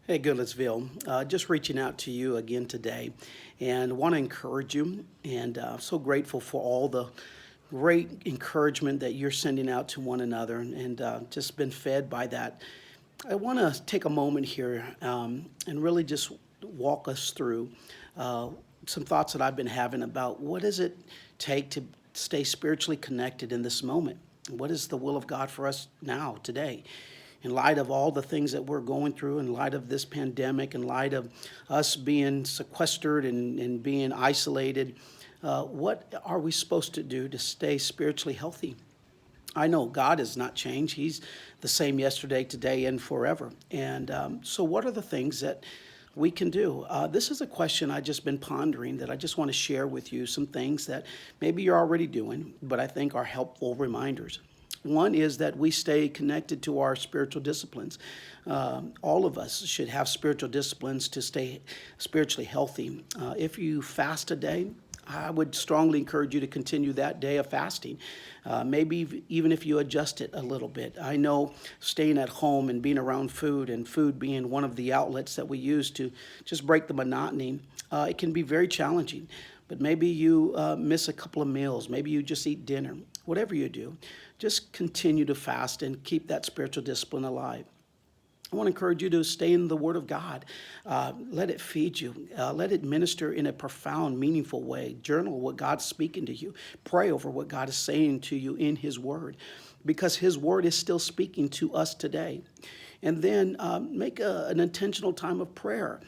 Hey, Goodlettsville, just reaching out to you again today and want to encourage you. And so grateful for all the great encouragement that you're sending out to one another and just been fed by that. I want to take a moment here and really just walk us through uh, some thoughts that I've been having about what does it take to stay spiritually connected in this moment? What is the will of God for us now, today? In light of all the things that we're going through, in light of this pandemic, in light of us being sequestered and being isolated, what are we supposed to do to stay spiritually healthy? I know God has not changed. He's the same yesterday, today, and forever. And so, what are the things that we can do? This is a question I've just been pondering that I just want to share with you some things that maybe you're already doing, but I think are helpful reminders. One is that we stay connected to our spiritual disciplines. All of us should have spiritual disciplines to stay spiritually healthy. If you fast a day, I would strongly encourage you to continue that day of fasting. Maybe even if you adjust it a little bit. I know staying at home and being around food and food being one of the outlets that we use to just break the monotony, it can be very challenging. But maybe you miss a couple of meals. Maybe you just eat dinner. Whatever you do, just continue to fast and keep that spiritual discipline alive. I want to encourage you to stay in the Word of God. Let it feed you. Let it minister in a profound, meaningful way. Journal what God's speaking to you. Pray over what God is saying to you in His Word, because His Word is still speaking to us today. And then make an intentional time of prayer.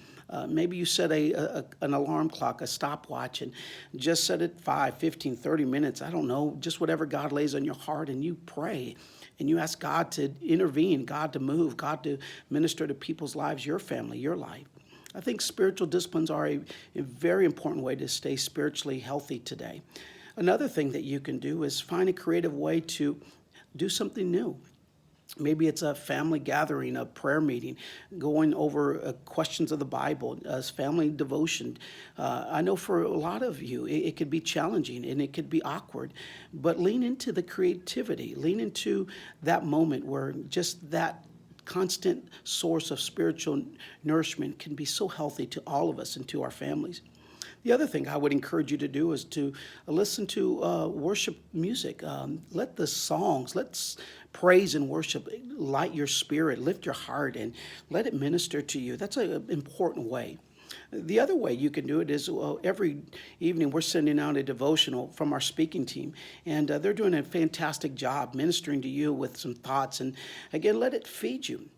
Maybe you set an alarm clock, a stopwatch, and just set it 5, 15, 30 minutes. I don't know, just whatever God lays on your heart, and you pray. And you ask God to intervene, God to move, God to minister to people's lives, your family, your life. I think spiritual disciplines are a very important way to stay spiritually healthy today. Another thing that you can do is find a creative way to do something new. Maybe it's a family gathering, a prayer meeting, going over questions of the Bible, family devotion. I know for a lot of you, it could be challenging and it could be awkward, but lean into the creativity, lean into that moment where just that constant source of spiritual nourishment can be so healthy to all of us and to our families. The other thing I would encourage you to do is to listen to worship music. Let the songs, let's praise and worship light your spirit, lift your heart, and let it minister to you. That's an important way. The other way you can do it is every evening we're sending out a devotional from our speaking team, and they're doing a fantastic job ministering to you with some thoughts. And again, let it feed you.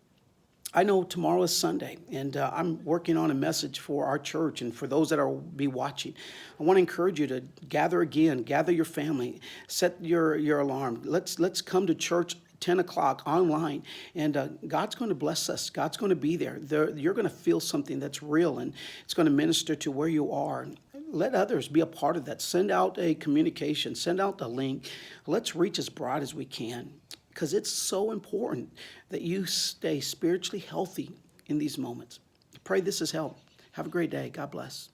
I know tomorrow is Sunday, and I'm working on a message for our church and for those that will be watching. I want to encourage you to gather again, gather your family, set your alarm. Let's come to church 10 o'clock online, and God's going to bless us. God's going to be there. You're going to feel something that's real, and it's going to minister to where you are. Let others be a part of that. Send out a communication. Send out the link. Let's reach as broad as we can, because it's so important that you stay spiritually healthy in these moments. I pray this has helped. Have a great day. God bless.